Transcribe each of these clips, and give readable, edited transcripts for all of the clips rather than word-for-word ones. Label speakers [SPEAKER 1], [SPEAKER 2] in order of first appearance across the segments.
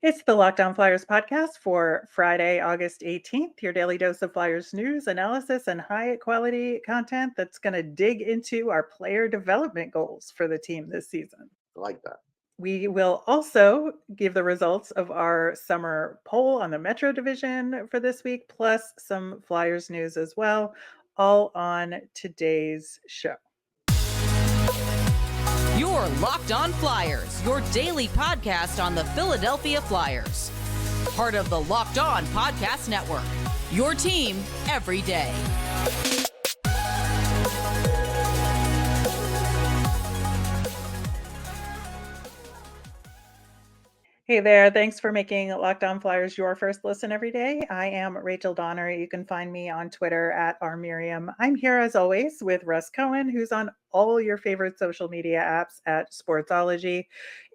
[SPEAKER 1] It's the Locked On Flyers podcast for Friday, August 18th, your daily dose of Flyers news, analysis, and high quality content that's going to dig into our player development goals for the team this season.
[SPEAKER 2] I like that.
[SPEAKER 1] We will also give the results of our summer poll on the Metro Division for this week, plus some Flyers news as well, all on today's show.
[SPEAKER 3] You're Locked On Flyers, your daily podcast on the Philadelphia Flyers. Part of the Locked On Podcast Network, your team every day.
[SPEAKER 1] Hey there. Thanks for making Locked On Flyers your first listen every day. I am Rachel Donner. You can find me on Twitter at rmiriam. I'm here as always with Russ Cohen, who's on all your favorite social media apps at Sportsology.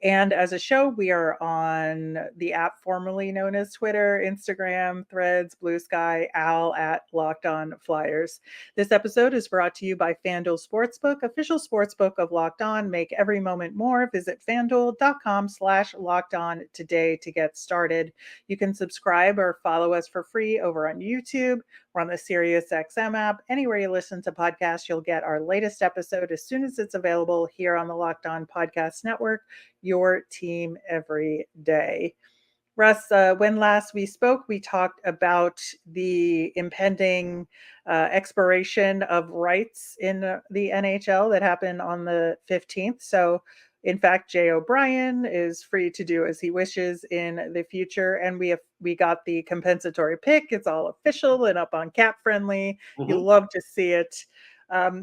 [SPEAKER 1] And as a show, we are on the app formerly known as Twitter, Instagram, Threads, Blue Sky, Owl at Locked On Flyers. This episode is brought to you by FanDuel Sportsbook, official sportsbook of Locked On. Make every moment more. Visit FanDuel.com/Locked On today to get started. You can subscribe or follow us for free over on YouTube. We're on the SiriusXM app. Anywhere you listen to podcasts, you'll get our latest episode as soon as it's available here on the Locked On Podcast Network, your team every day. Russ, when last we spoke, we talked about the impending expiration of rights in the NHL that happened on the 15th. So, in fact, Jay O'Brien is free to do as he wishes in the future, and we got the compensatory pick. It's all official and up on Cap Friendly. You love to see it.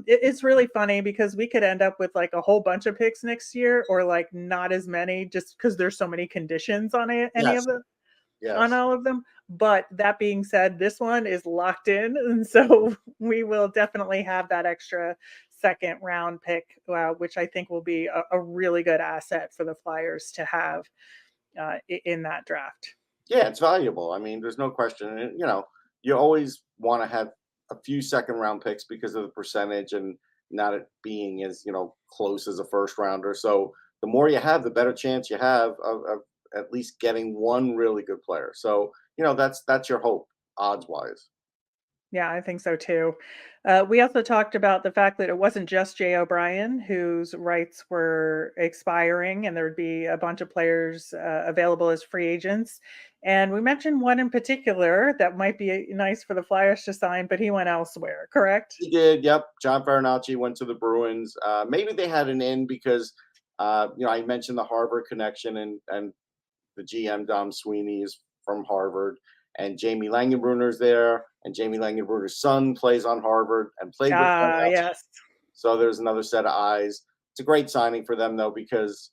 [SPEAKER 1] It's really funny because we could end up with like a whole bunch of picks next year, or like not as many, just because there's so many conditions on it, any of
[SPEAKER 2] Yes.
[SPEAKER 1] them, on
[SPEAKER 2] Yes.
[SPEAKER 1] all of them. But that being said, this one is locked in, and so we will definitely have that extra second round pick, which I think will be a really good asset for the Flyers to have in that draft.
[SPEAKER 2] Yeah, it's valuable. I mean, there's no question. And, you always want to have a few second round picks because of the percentage and not it being as, close as a first rounder. So the more you have, the better chance you have of at least getting one really good player. So, that's your hope odds wise.
[SPEAKER 1] Yeah, I think so too. We also talked about the fact that it wasn't just Jay O'Brien whose rights were expiring, and there would be a bunch of players available as free agents. And we mentioned one in particular that might be nice for the Flyers to sign, but he went elsewhere, correct?
[SPEAKER 2] He did. Yep. John Farinacci went to the Bruins. Maybe they had an in because, I mentioned the Harvard connection and the GM Dom Sweeney is from Harvard, and Jamie Langenbrunner's there, and Jamie Langenbrunner's son plays on Harvard and played with
[SPEAKER 1] Ah,
[SPEAKER 2] Farinacci.
[SPEAKER 1] yes.
[SPEAKER 2] So there's another set of eyes. It's a great signing for them though because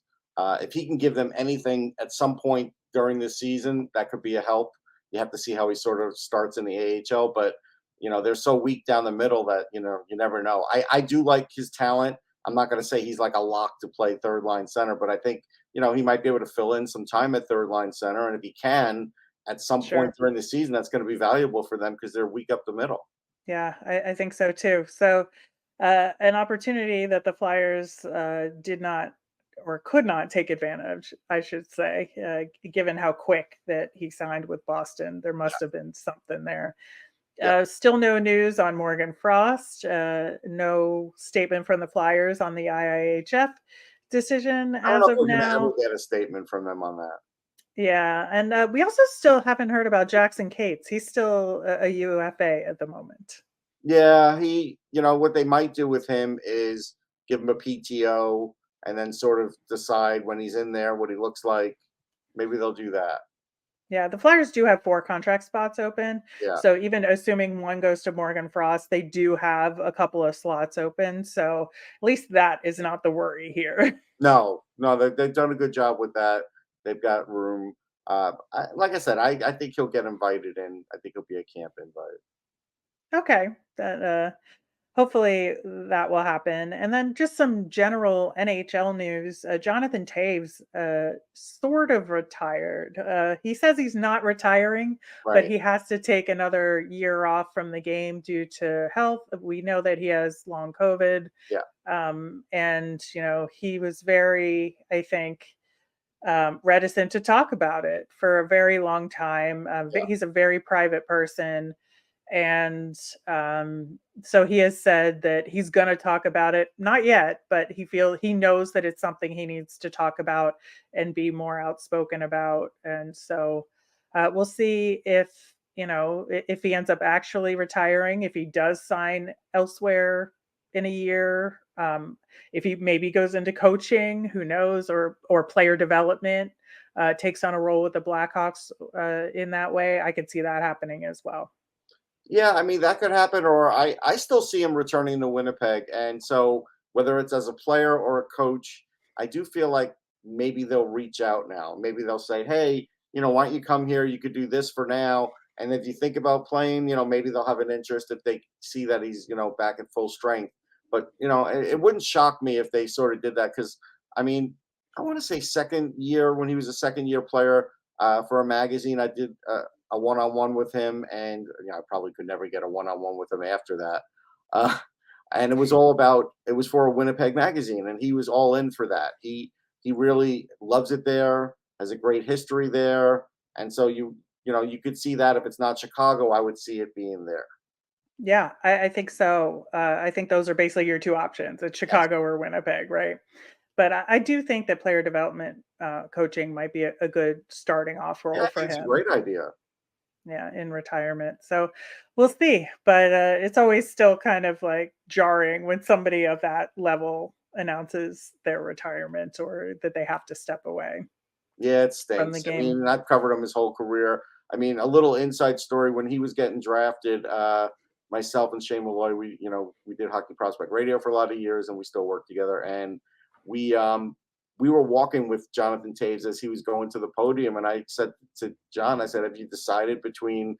[SPEAKER 2] if he can give them anything at some point during this season, that could be a help. You have to see how he sort of starts in the AHL, but they're so weak down the middle that you never know. I do like his talent. I'm not going to say he's like a lock to play third line center, but I think he might be able to fill in some time at third line center, and if he can at some point
[SPEAKER 1] Sure.
[SPEAKER 2] during the season, that's going to be valuable for them because they're weak up the middle.
[SPEAKER 1] Yeah, I think so too. So, an opportunity that the Flyers did not or could not take advantage, I should say, given how quick that he signed with Boston. There must have been something there.
[SPEAKER 2] Yeah,
[SPEAKER 1] Still no news on Morgan Frost. No statement from the Flyers on the IIHF decision
[SPEAKER 2] I don't know
[SPEAKER 1] as
[SPEAKER 2] if
[SPEAKER 1] of
[SPEAKER 2] we're going to ever
[SPEAKER 1] now.
[SPEAKER 2] get a statement from them on that.
[SPEAKER 1] Yeah, and we also still haven't heard about Jackson Cates. He's still a UFA at the moment.
[SPEAKER 2] Yeah, what they might do with him is give him a PTO and then sort of decide when he's in there what he looks like. Maybe they'll do that.
[SPEAKER 1] Yeah, the Flyers do have 4 contract spots open.
[SPEAKER 2] Yeah.
[SPEAKER 1] So even assuming one goes to Morgan Frost, they do have a couple of slots open. So at least that is not the worry here.
[SPEAKER 2] No, they've done a good job with that. They've got room. Like I said, I think he'll get invited in. I think he'll be a camp invite.
[SPEAKER 1] Okay. That hopefully that will happen. And then just some general NHL news. Jonathan Toews sort of retired. He says he's not retiring, but
[SPEAKER 2] Right.
[SPEAKER 1] he has to take another year off from the game due to health. We know that he has long COVID.
[SPEAKER 2] Yeah.
[SPEAKER 1] And, he was very, I think, reticent to talk about it for a very long time.
[SPEAKER 2] Yeah.
[SPEAKER 1] He's a very private person. And so he has said that he's going to talk about it. Not yet, but he knows that it's something he needs to talk about and be more outspoken about. And so we'll see if he ends up actually retiring, if he does sign elsewhere in a year, if he maybe goes into coaching, who knows, or player development, takes on a role with the Blackhawks in that way. I could see that happening as well.
[SPEAKER 2] Yeah, I mean that could happen, or I still see him returning to Winnipeg, and so whether it's as a player or a coach, I do feel like maybe they'll reach out now. Maybe they'll say, "Hey, why don't you come here? You could do this for now, and if you think about playing, maybe they'll have an interest if they see that he's back at full strength." But it wouldn't shock me if they sort of did that because I mean, I want to say second year when he was a second year player for a magazine, I did. A one-on-one with him, and I probably could never get a one-on-one with him after that. Uh, and it was for a Winnipeg magazine, and he was all in for that. He really loves it there, has a great history there, and so you could see that if it's not Chicago, I would see it being there.
[SPEAKER 1] Yeah, I think so. I think those are basically your two options: it's
[SPEAKER 2] Yes,
[SPEAKER 1] Chicago or Winnipeg, right? But I do think that player development coaching might be a good starting off
[SPEAKER 2] yeah, I
[SPEAKER 1] role
[SPEAKER 2] think
[SPEAKER 1] for
[SPEAKER 2] it's a
[SPEAKER 1] him.
[SPEAKER 2] great idea.
[SPEAKER 1] Yeah, in retirement. So we'll see. But it's always still kind of like jarring when somebody of that level announces their retirement or that they have to step away
[SPEAKER 2] Yeah, it
[SPEAKER 1] from the
[SPEAKER 2] stinks. I
[SPEAKER 1] game.
[SPEAKER 2] mean, I've covered him his whole career. I mean, a little inside story when he was getting drafted, myself and Shane Malloy, we did Hockey Prospect Radio for a lot of years and we still work together. And we we were walking with Jonathan Toews as he was going to the podium. And I said to John, I said, "Have you decided between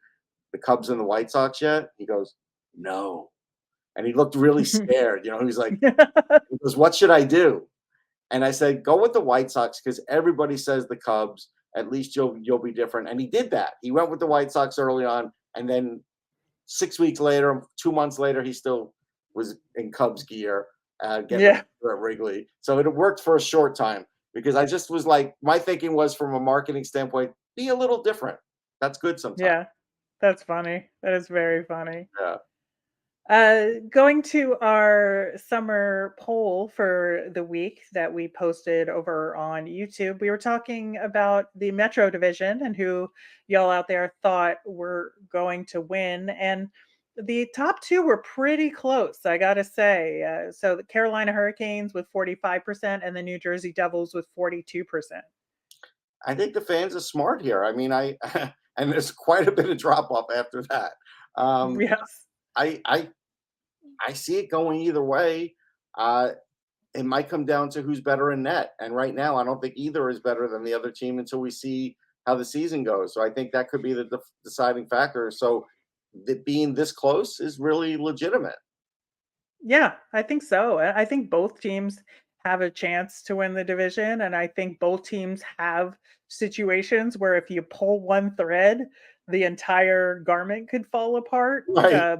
[SPEAKER 2] the Cubs and the White Sox yet?" He goes, "No." And he looked really scared. He was like, he goes, "What should I do?" And I said, "Go with the White Sox because everybody says the Cubs. At least you'll be different." And he did that. He went with the White Sox early on, and then 6 weeks later, 2 months later, he still was in Cubs gear, getting ready
[SPEAKER 1] Yeah.
[SPEAKER 2] at Wrigley. So it worked for a short time because I just was like, my thinking was from a marketing standpoint, be a little different. That's good sometimes.
[SPEAKER 1] Yeah. That's funny. That is very funny.
[SPEAKER 2] Yeah.
[SPEAKER 1] Going to our summer poll for the week that we posted over on YouTube, we were talking about the Metro Division and who y'all out there thought were going to win. And the top two were pretty close, I got to say. So the Carolina Hurricanes with 45% and the New Jersey Devils with 42%.
[SPEAKER 2] I think the fans are smart here. I mean, I and there's quite a bit of drop off after that. Um,
[SPEAKER 1] Yes.
[SPEAKER 2] I I I see it going either way. Uh, it might come down to who's better in net. And right now, I don't think either is better than the other team until we see how the season goes. So I think that could be the deciding factor. So being this close is really legitimate.
[SPEAKER 1] Yeah, I think so. I think both teams have a chance to win the division, and I think both teams have situations where if you pull one thread, the entire garment could fall apart.
[SPEAKER 2] Right.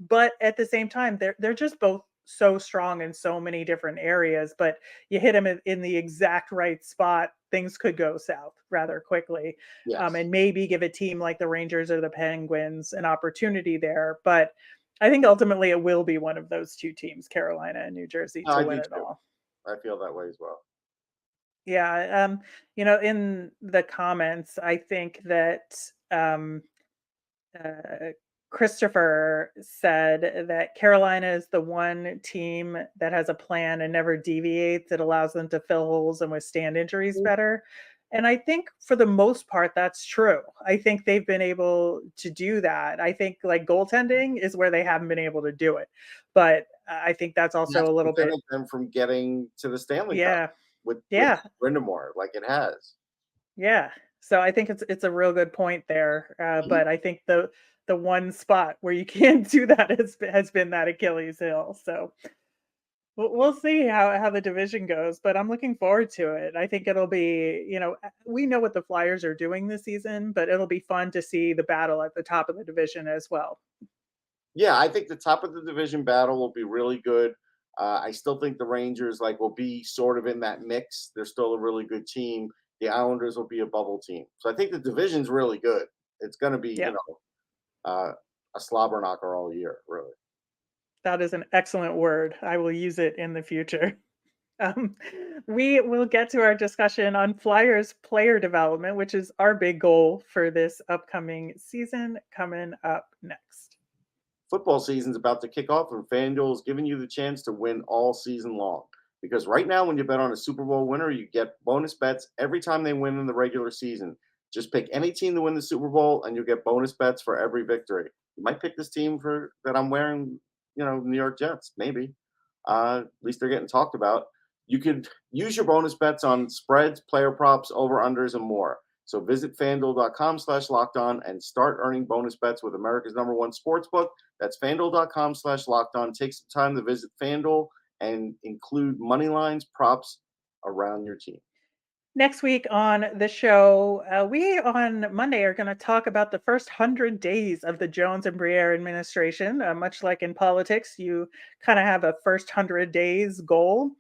[SPEAKER 1] But at the same time, they're just both so strong in so many different areas. But you hit them in the exact right spot, things could go south rather quickly,
[SPEAKER 2] Yes.
[SPEAKER 1] and maybe give a team like the Rangers or the Penguins an opportunity there. But I think ultimately it will be one of those two teams, Carolina and New Jersey,
[SPEAKER 2] No,
[SPEAKER 1] to
[SPEAKER 2] I
[SPEAKER 1] win
[SPEAKER 2] do
[SPEAKER 1] it
[SPEAKER 2] too.
[SPEAKER 1] all.
[SPEAKER 2] I feel that way as well.
[SPEAKER 1] Yeah, in the comments, I think that uh, Christopher said that Carolina is the one team that has a plan and never deviates. It allows them to fill holes and withstand injuries
[SPEAKER 2] Mm.
[SPEAKER 1] better. And I think for the most part, that's true. I think they've been able to do that. I think like goaltending is where they haven't been able to do it. But I think that's also
[SPEAKER 2] That's
[SPEAKER 1] a little bit,
[SPEAKER 2] prevented them from getting to the Stanley Cup
[SPEAKER 1] yeah,
[SPEAKER 2] with
[SPEAKER 1] yeah,
[SPEAKER 2] Brindamore, like it has.
[SPEAKER 1] yeah. So I think it's a real good point there.
[SPEAKER 2] Mhm.
[SPEAKER 1] But I think the one spot where you can't do that has been that Achilles heel. So we'll see how the division goes, but I'm looking forward to it. I think it'll be, we know what the Flyers are doing this season, but it'll be fun to see the battle at the top of the division as well.
[SPEAKER 2] Yeah, I think the top of the division battle will be really good. I still think the Rangers will be sort of in that mix. They're still a really good team, the Islanders will be a bubble team. So I think the division's really good. It's going to be,
[SPEAKER 1] Yeah,
[SPEAKER 2] a slobber knocker all year, really.
[SPEAKER 1] that is an excellent word. I will use it in the future. Um, we will get to our discussion on Flyers player development, which is our big goal for this upcoming season, coming up next.
[SPEAKER 2] Football season's about to kick off, and FanDuel is giving you the chance to win all season long. Because right now, when you bet on a Super Bowl winner, you get bonus bets every time they win in the regular season. Just pick any team to win the Super Bowl, and you'll get bonus bets for every victory. You might pick this team for that I'm wearing, New York Jets, maybe. At least they're getting talked about. You could use your bonus bets on spreads, player props, over-unders, and more. So visit fanduel.com/lockedon and start earning bonus bets with America's #1 sportsbook. That's fanduel.com/lockedon. Take some time to visit FanDuel and include money lines, props around your team.
[SPEAKER 1] Next week on the show, we on Monday are going to talk about the first 100 days of the Jones and Briere administration. Much like in politics, you kind of have a first 100 days goal.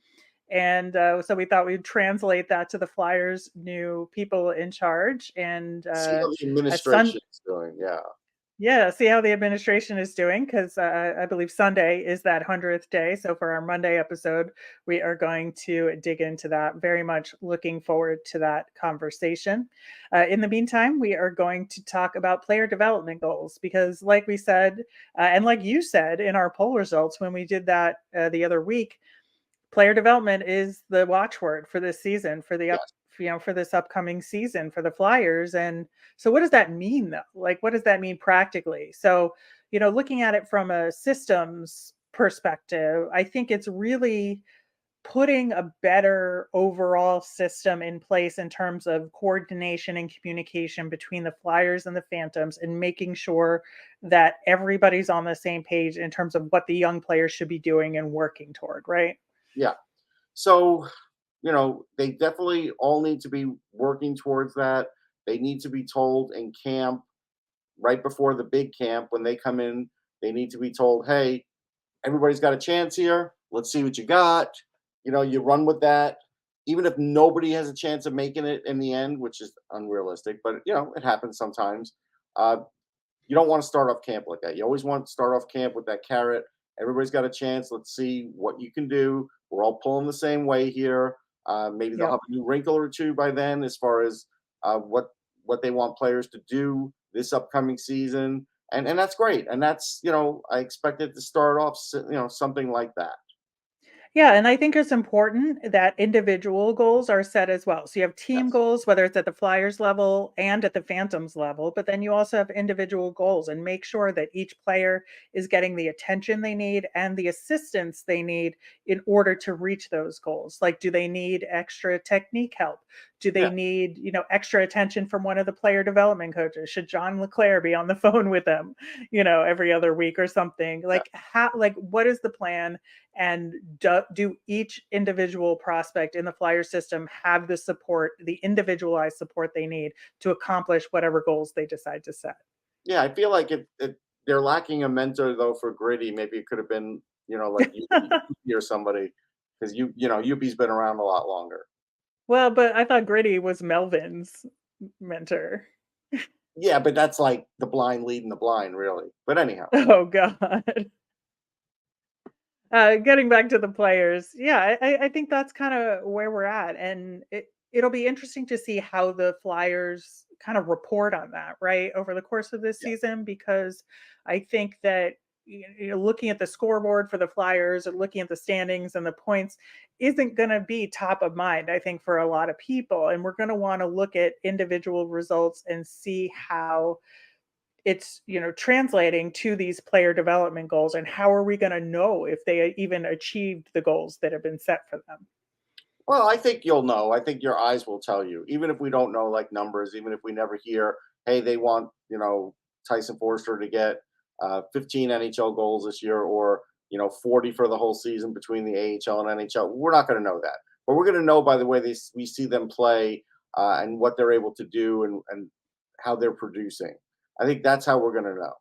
[SPEAKER 1] And so we thought we'd translate that to the Flyers' new people in charge. And
[SPEAKER 2] See how the
[SPEAKER 1] a Sun,
[SPEAKER 2] administration is doing. Yeah.
[SPEAKER 1] yeah, see how the administration is doing, because I believe Sunday is that 100th day. So for our Monday episode, we are going to dig into that. Very much looking forward to that conversation. In the meantime, we are going to talk about player development goals, because like we said, and like you said in our poll results when we did that the other week, player development is the watchword for this season, for the
[SPEAKER 2] Yes.
[SPEAKER 1] for this upcoming season for the Flyers. And so what does that mean though? Like, what does that mean practically? So, looking at it from a systems perspective, I think it's really putting a better overall system in place in terms of coordination and communication between the Flyers and the Phantoms, and making sure that everybody's on the same page in terms of what the young players should be doing and working toward, right?
[SPEAKER 2] Yeah. So, they definitely all need to be working towards that. They need to be told in camp, right before the big camp, when they come in, they need to be told, hey, everybody's got a chance here. Let's see what you got. You run with that. Even if nobody has a chance of making it in the end, which is unrealistic, but it happens sometimes. You don't want to start off camp like that. You always want to start off camp with that carrot. Everybody's got a chance. Let's see what you can do. We're all pulling the same way here. Maybe they'll
[SPEAKER 1] Yep.
[SPEAKER 2] have a new wrinkle or two by then, as far as what they want players to do this upcoming season, and that's great. And that's I expect it to start off something like that.
[SPEAKER 1] Yeah, and I think it's important that individual goals are set as well. So you have team
[SPEAKER 2] Yes.
[SPEAKER 1] goals, whether it's at the Flyers level and at the Phantoms level, but then you also have individual goals, and make sure that each player is getting the attention they need and the assistance they need in order to reach those goals. Like, do they need extra technique help? Do
[SPEAKER 2] Yeah.
[SPEAKER 1] they need, extra attention from one of the player development coaches? Should John LeClaire be on the phone with them, every other week or something?
[SPEAKER 2] Yeah.
[SPEAKER 1] Like what is the plan? And do each individual prospect in the Flyer system have the support, the individualized support they need to accomplish whatever goals they decide to set?
[SPEAKER 2] Yeah, I feel like they're lacking a mentor though for Gritty. Maybe it could have been, like Yuppie or somebody, because Yuppie's been around a lot longer.
[SPEAKER 1] Well, but I thought Gritty was Melvin's mentor.
[SPEAKER 2] Yeah, but that's like the blind leading the blind, really. But anyhow,
[SPEAKER 1] Oh God. Getting back to the players, yeah, I think that's kind of where we're at, and it'll be interesting to see how the Flyers kind of report on that, right, over the course of this
[SPEAKER 2] yeah,
[SPEAKER 1] season, because I think that looking at the scoreboard for the Flyers and looking at the standings and the points isn't going to be top of mind, I think, for a lot of people, and we're going to want to look at individual results and see how it's translating to these player development goals, and how are we going to know if they even achieved the goals that have been set for them?
[SPEAKER 2] well, I think you'll know. I think your eyes will tell you, even if we don't know like numbers, even if we never hear, hey, they want Tyson Forster to get 15 NHL goals this year, or 40 for the whole season between the AHL and NHL. We're not going to know that, but we're going to know by the way we see them play, and what they're able to do, and how they're producing. I think that's how we're going to know.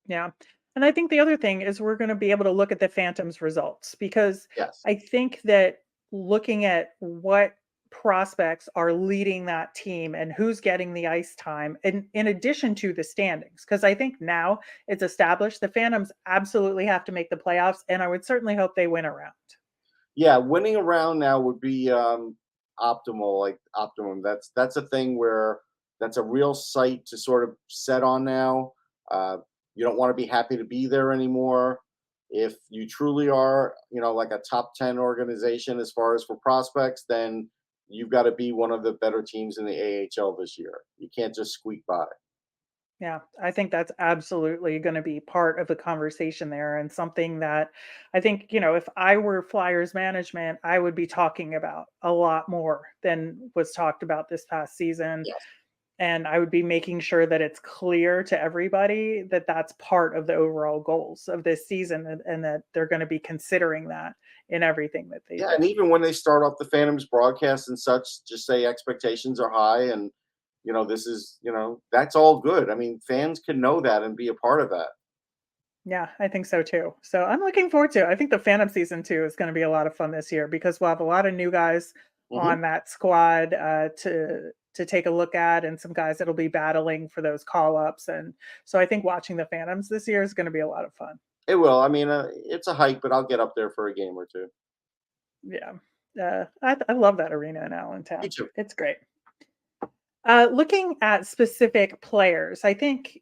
[SPEAKER 1] Yeah. And I think the other thing is we're going to be able to look at the Phantoms results, because
[SPEAKER 2] Yes.
[SPEAKER 1] I think that looking at what prospects are leading that team and who's getting the ice time in addition to the standings. Because I think now it's established the Phantoms absolutely have to make the playoffs, and I would certainly hope they win a round.
[SPEAKER 2] Yeah, winning around now would be optimal, like optimum. That's a thing where that's a real sight to sort of set on now. You don't want to be happy to be there anymore. If you truly are, like a top 10 organization as far as for prospects, then you've got to be one of the better teams in the AHL this year. You can't just squeak by.
[SPEAKER 1] Yeah, I think that's absolutely going to be part of the conversation there, and something that I think, if I were Flyers management, I would be talking about a lot more than was talked about this past season.
[SPEAKER 2] Yes.
[SPEAKER 1] And I would be making sure that it's clear to everybody that that's part of the overall goals of this season, and that they're going to be considering that in everything that they
[SPEAKER 2] Yeah,
[SPEAKER 1] do.
[SPEAKER 2] and even when they start off the Phantoms broadcast and such, just say expectations are high, and this is that's all good. I mean, fans can know that and be a part of that.
[SPEAKER 1] Yeah, I think so too. So I'm looking forward to it. I think the Phantom season 2 is going to be a lot of fun this year because we'll have a lot of new guys
[SPEAKER 2] Hmm.
[SPEAKER 1] on that squad to take a look at, and some guys that'll be battling for those call ups. And so I think watching the Phantoms this year is going to be a lot of fun.
[SPEAKER 2] It will. I mean, it's a hike, but I'll get up there for a game or two.
[SPEAKER 1] Yeah, I love that arena in
[SPEAKER 2] Me
[SPEAKER 1] Allentown.
[SPEAKER 2] too.
[SPEAKER 1] It's great. Looking at specific players, I think,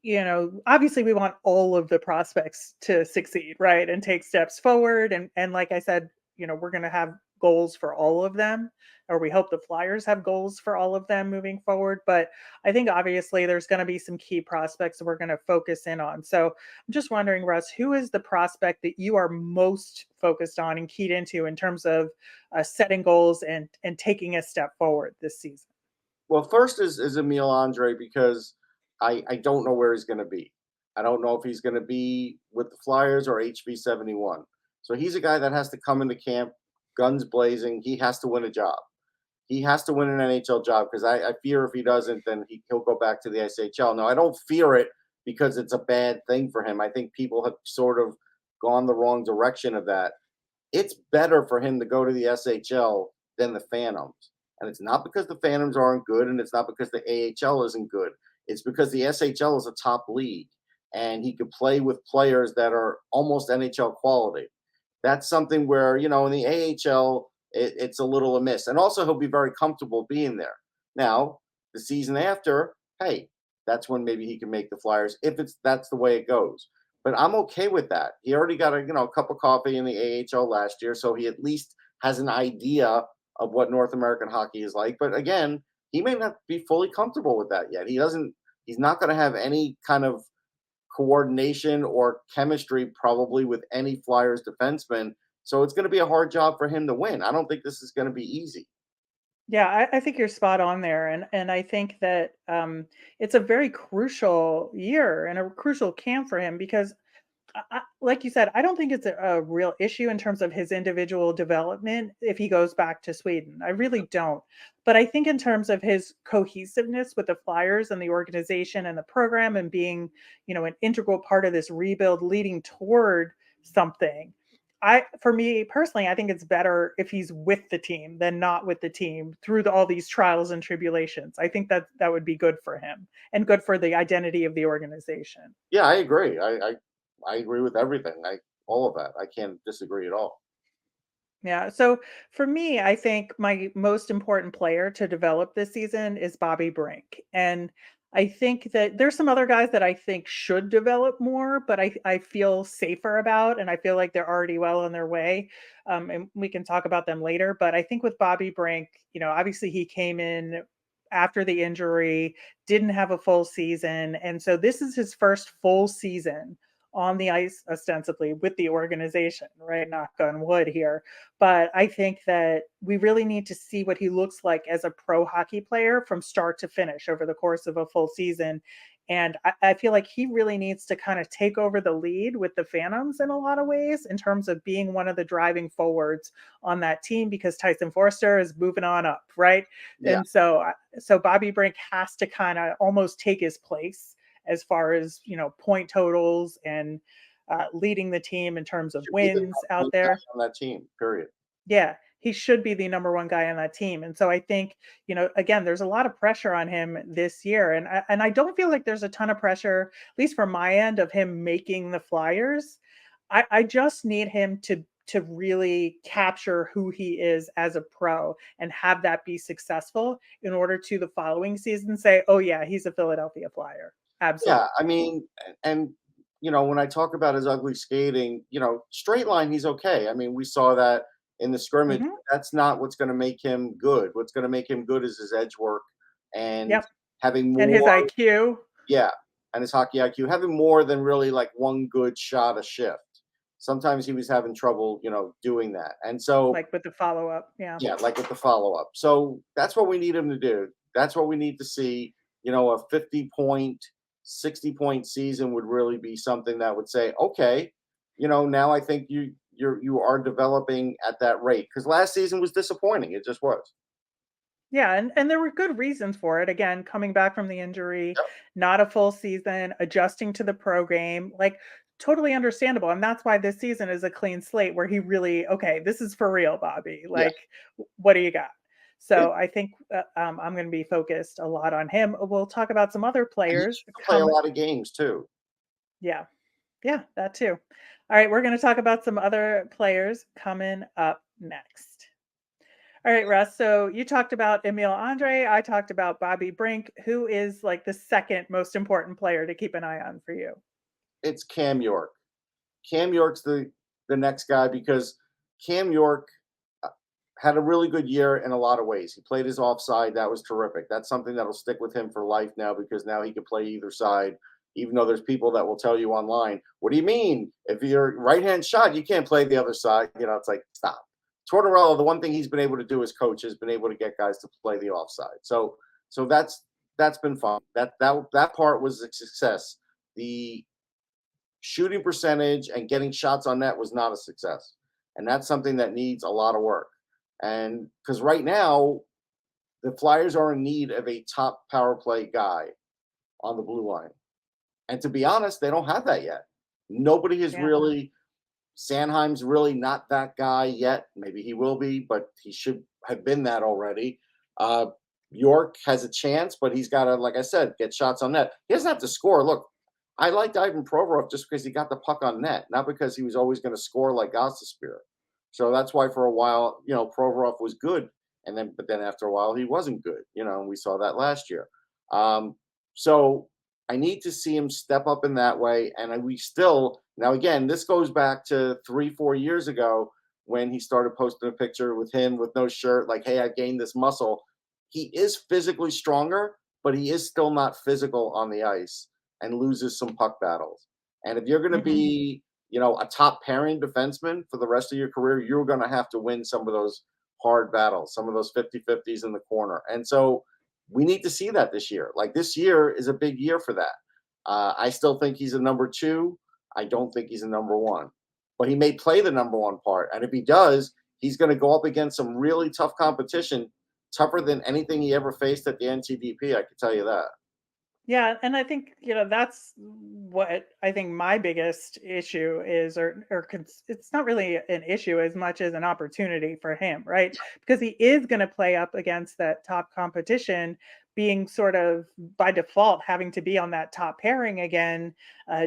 [SPEAKER 1] obviously we want all of the prospects to succeed, right? And take steps forward. And like I said, we're going to have goals for all of them, or we hope the Flyers have goals for all of them moving forward. But I think obviously there's going to be some key prospects that we're going to focus in on. So I'm just wondering, Russ, who is the prospect that you are most focused on and keyed into in terms of setting goals and taking a step forward this season?
[SPEAKER 2] Well, first is Emil Andrae because I don't know where he's going to be. I don't know if he's going to be with the Flyers or HV71. So he's a guy that has to come into camp, guns blazing. He has to win a job. He has to win an NHL job because I fear if he doesn't, then he'll go back to the SHL. Now, I don't fear it because it's a bad thing for him. I think people have sort of gone the wrong direction of that. It's better for him to go to the SHL than the Phantoms. And it's not because the Phantoms aren't good, and it's not because the AHL isn't good. It's because the SHL is a top league, and he could play with players that are almost NHL quality. That's something where, in the AHL, it's a little amiss. And also, he'll be very comfortable being there. Now, the season after, hey, that's when maybe he can make the Flyers if that's the way it goes. But I'm okay with that. He already got a cup of coffee in the AHL last year, so he at least has an idea of what North American hockey is like. But again, he may not be fully comfortable with that yet. He's not going to have any kind of coordination or chemistry probably with any Flyers defenseman. So it's going to be a hard job for him to win. I don't think this is going to be easy.
[SPEAKER 1] Yeah, I think you're spot on there, and I think that it's a very crucial year and a crucial camp for him because like you said, I don't think it's a real issue in terms of his individual development if he goes back to Sweden. I really don't. But I think in terms of his cohesiveness with the Flyers and the organization and the program and being, an integral part of this rebuild leading toward something. For me personally, I think it's better if he's with the team than not with the team through all these trials and tribulations. I think that would be good for him and good for the identity of the organization.
[SPEAKER 2] Yeah, I agree. I agree with everything. All of that. I can't disagree at all.
[SPEAKER 1] Yeah. So for me, I think my most important player to develop this season is Bobby Brink. And I think that there's some other guys that I think should develop more, but I feel safer about, and I feel like they're already well on their way. And we can talk about them later. But I think with Bobby Brink, obviously he came in after the injury, didn't have a full season. And so this is his first full season on the ice ostensibly with the organization, right? Knock on wood here. But I think that we really need to see what he looks like as a pro hockey player from start to finish over the course of a full season. And I feel like he really needs to kind of take over the lead with the Phantoms in a lot of ways in terms of being one of the driving forwards on that team because Tyson Forster is moving on up, right?
[SPEAKER 2] Yeah.
[SPEAKER 1] And so Bobby Brink has to kind of almost take his place as far as, point totals and leading the team in terms of
[SPEAKER 2] Should be the
[SPEAKER 1] wins
[SPEAKER 2] top
[SPEAKER 1] out
[SPEAKER 2] one guy
[SPEAKER 1] there.
[SPEAKER 2] on that team, period.
[SPEAKER 1] Yeah, he should be the number one guy on that team. And so I think, again, there's a lot of pressure on him this year. And I don't feel like there's a ton of pressure, at least from my end, of him making the Flyers. I just need him to really capture who he is as a pro and have that be successful in order to the following season say, oh yeah, he's a Philadelphia Flyer. Absolutely.
[SPEAKER 2] Yeah, I mean, and when I talk about his ugly skating, straight line, he's okay. I mean, we saw that in the scrimmage.
[SPEAKER 1] Hmm.
[SPEAKER 2] That's not what's going to make him good. What's going to make him good is his edge work and
[SPEAKER 1] Yep.
[SPEAKER 2] having
[SPEAKER 1] And his
[SPEAKER 2] more,
[SPEAKER 1] IQ,
[SPEAKER 2] yeah, and his hockey IQ, having more than really like one good shot a shift. Sometimes he was having trouble, doing that. And so,
[SPEAKER 1] like with the follow up. Yeah.
[SPEAKER 2] yeah, like with the follow up. So that's what we need him to do. That's what we need to see. A 50-point, 60-point season would really be something that would say, okay, now I think you are developing at that rate. Because last season was disappointing. It just was.
[SPEAKER 1] Yeah, and there were good reasons for it. Again, coming back from the injury,
[SPEAKER 2] Yep.
[SPEAKER 1] not a full season, adjusting to the pro game, like totally understandable. And that's why this season is a clean slate where he really, okay, this is for real, Bobby.
[SPEAKER 2] Yeah.
[SPEAKER 1] Like, what do you got?
[SPEAKER 2] Yeah.
[SPEAKER 1] So I think I'm going to be focused a lot on him. We'll talk about some other
[SPEAKER 2] And he
[SPEAKER 1] players.
[SPEAKER 2] used to play a lot of games too.
[SPEAKER 1] Yeah, yeah, that too. All right, we're going to talk about some other players coming up next. All right, Russ. So you talked about Emil Andrae. I talked about Bobby Brink. Who is like the second most important player to keep an eye on for you?
[SPEAKER 2] It's Cam York. Cam York's the next guy because Cam York had a really good year in a lot of ways. He played his offside. That was terrific. That's something that'll stick with him for life now because now he can play either side, even though there's people that will tell you online, what do you mean? If you're right-hand shot, you can't play the other side. It's like, stop. Tortorella, the one thing he's been able to do as coach has been able to get guys to play the offside. So that's been fun. That part was a success. The shooting percentage and getting shots on net was not a success. And that's something that needs a lot of work. And because right now, the Flyers are in need of a top power play guy on the blue line. And to be honest, they don't have that yet. Nobody has
[SPEAKER 1] Yeah.
[SPEAKER 2] really, Sanheim's really not that guy yet. Maybe he will be, but he should have been that already. York has a chance, but he's got to, like I said, get shots on net. He doesn't have to score. Look, I liked Ivan Provorov just because he got the puck on net, not because he was always going to score like Gostisbehere. So that's why for a while, Provorov was good, but then after a while he wasn't good. And we saw that last year. So I need to see him step up in that way. And we still now again, this goes back to 3-4 years ago when he started posting a picture with him with no shirt, like, "Hey, I gained this muscle." He is physically stronger, but he is still not physical on the ice and loses some puck battles. And if you're going to
[SPEAKER 1] Mhm.
[SPEAKER 2] be a top pairing defenseman for the rest of your career, you're going to have to win some of those hard battles, some of those 50-50s in the corner. And so we need to see that this year. Like this year is a big year for that. I still think he's a number 2. I don't think he's a number 1, but he may play the number 1 part. And if he does, he's going to go up against some really tough competition, tougher than anything he ever faced at the NTDP. I can tell you that.
[SPEAKER 1] Yeah, and I think, that's what I think my biggest issue is, it's not really an issue as much as an opportunity for him, right? Because he is going to play up against that top competition, being sort of by default having to be on that top pairing again,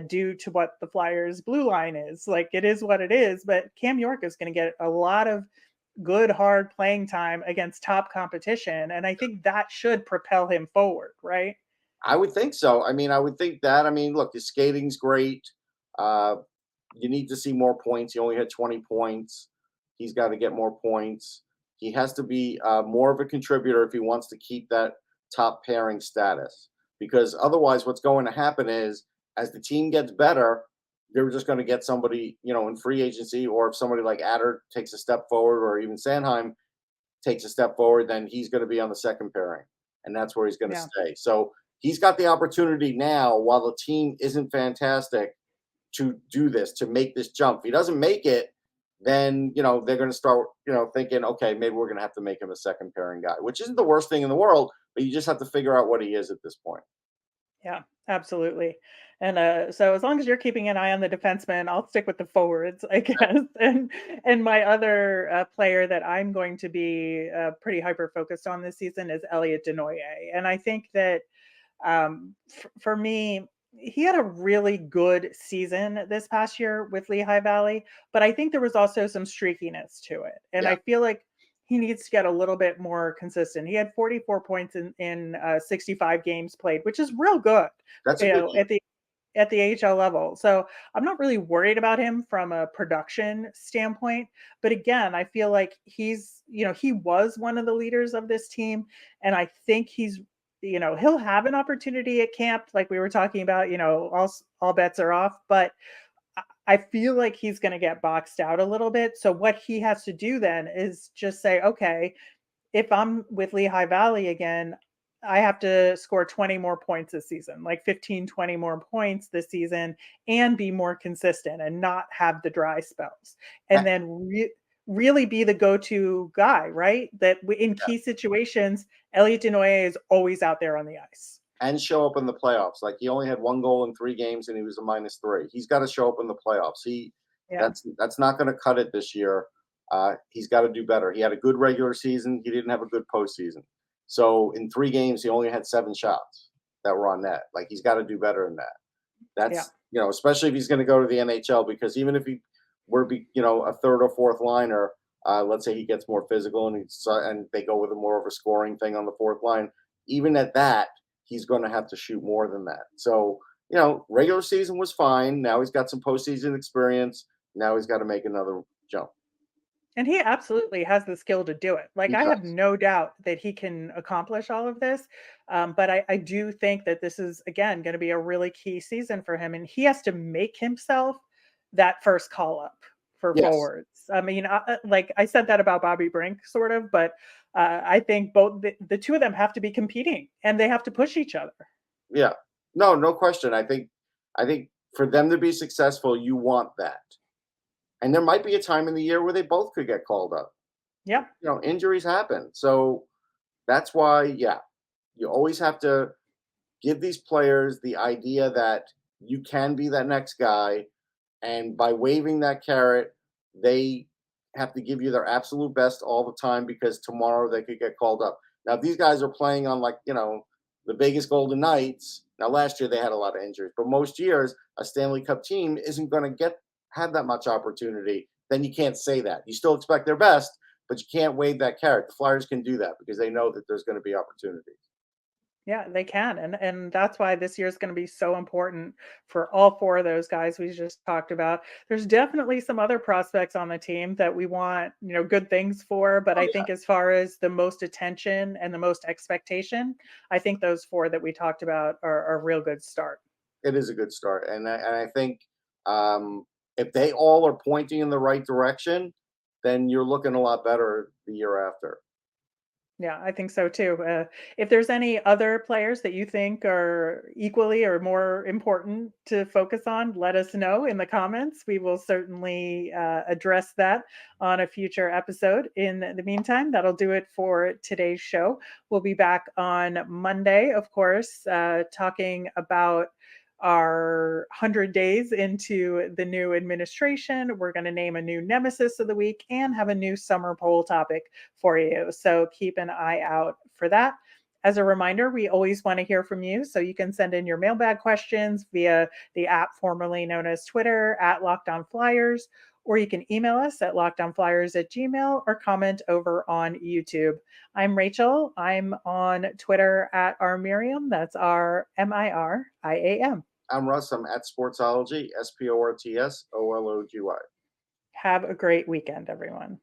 [SPEAKER 1] due to what the Flyers blue line is. Like it is what it is, but Cam York is going to get a lot of good, hard playing time against top competition. And I think that should propel him forward, right?
[SPEAKER 2] I would think so. I mean, I would think that. I mean, look, his skating's great. Uh, you need to see more points. He only had 20 points. He's got to get more points. He has to be more of a contributor if he wants to keep that top pairing status. Because otherwise, what's going to happen is as the team gets better, they're just going to get somebody, in free agency, or if somebody like Adder takes a step forward, or even Sanheim takes a step forward, then he's going to be on the second pairing, and that's where he's going to
[SPEAKER 1] Yeah.
[SPEAKER 2] stay. So he's got the opportunity now, while the team isn't fantastic, to do this, to make this jump. If he doesn't make it, then they're going to start thinking, okay, maybe we're going to have to make him a second pairing guy, which isn't the worst thing in the world, but you just have to figure out what he is at this point.
[SPEAKER 1] Yeah, absolutely. And so as long as you're keeping an eye on the defenseman, I'll stick with the forwards, I guess. And my other player that I'm going to be pretty hyper focused on this season is Elliot Desnoyers. And I think that for me, he had a really good season this past year with Lehigh Valley, but I think there was also some streakiness to it. And
[SPEAKER 2] Yeah,
[SPEAKER 1] I feel like he needs to get a little bit more consistent. He had 44 points in 65 games played, which is real good,
[SPEAKER 2] that's a good year.
[SPEAKER 1] at the AHL level. So I'm not really worried about him from a production standpoint. But again, I feel like he was one of the leaders of this team. And I think he'll have an opportunity at camp, like we were talking about, all bets are off. But I feel like he's going to get boxed out a little bit. So what he has to do then is just say, okay, if I'm with Lehigh Valley again, I have to score 20 more points this season, like 15, 20 more points this season, and be more consistent and not have the dry spells. And
[SPEAKER 2] A-
[SPEAKER 1] then really be the go-to guy, right? That in key situations, Elliot Desnoyers is always out there on the ice.
[SPEAKER 2] And show up in the playoffs. Like he only had 1 goal in 3 games, and he was a -3. He's got to show up in the playoffs.
[SPEAKER 1] Yeah.
[SPEAKER 2] That's not going to cut it this year. He's got to do better. He had a good regular season. He didn't have a good postseason. So in 3 games, he only had 7 shots that were on net. Like he's got to do better than that.
[SPEAKER 1] Yeah.
[SPEAKER 2] That's especially if he's going to go to the NHL, because even if he were to be a third or fourth liner, let's say he gets more physical and they go with a more of a scoring thing on the fourth line. Even at that, he's going to have to shoot more than that. So regular season was fine. Now he's got some postseason experience. Now he's got to make another jump.
[SPEAKER 1] And he absolutely has the skill to do it. Like,
[SPEAKER 2] He
[SPEAKER 1] I have
[SPEAKER 2] does.
[SPEAKER 1] no doubt that he can accomplish all of this. But I do think that this is, again, going to be a really key season for him. And he has to make himself that first call up for
[SPEAKER 2] Yes.
[SPEAKER 1] forwards. I mean, like I said that about Bobby Brink, sort of, but I think both the two of them have to be competing and they have to push each other.
[SPEAKER 2] Yeah. No question. I think for them to be successful, you want that. And there might be a time in the year where they both could get called up.
[SPEAKER 1] Yep.
[SPEAKER 2] Injuries happen. So that's why, yeah, you always have to give these players the idea that you can be that next guy. And by waving that carrot, they have to give you their absolute best all the time, because tomorrow they could get called up. Now, if these guys are playing on the Vegas Golden Knights. Now, last year they had a lot of injuries, but most years a Stanley Cup team isn't going to have that much opportunity. Then you can't say that. You still expect their best, but you can't wave that carrot. The Flyers can do that because they know that there's going to be opportunities.
[SPEAKER 1] Yeah, they can. And that's why this year is going to be so important for all four of those guys we just talked about. There's definitely some other prospects on the team that we want, good things for, but
[SPEAKER 2] Oh
[SPEAKER 1] I
[SPEAKER 2] yeah,
[SPEAKER 1] think as far as the most attention and the most expectation, I think those four that we talked about are a real good start.
[SPEAKER 2] it is a good start, and I think if they all are pointing in the right direction, then you're looking a lot better the year after.
[SPEAKER 1] Yeah, I think so too. If there's any other players that you think are equally or more important to focus on, let us know in the comments. We will certainly address that on a future episode. In the meantime, that'll do it for today's show. We'll be back on Monday, of course, talking about our 100 days into the new administration. We're going to name a new nemesis of the week and have a new summer poll topic for you. So keep an eye out for that. As a reminder, we always want to hear from you. So you can send in your mailbag questions via the app formerly known as Twitter at Locked On Flyers, or you can email us at lockedonflyers@gmail.com or comment over on YouTube. I'm Rachel. I'm on Twitter at rmiriam. That's RMIRIAM.
[SPEAKER 2] I'm Russ. I'm at Sportsology, SPORTSOLOGY.
[SPEAKER 1] Have a great weekend, everyone.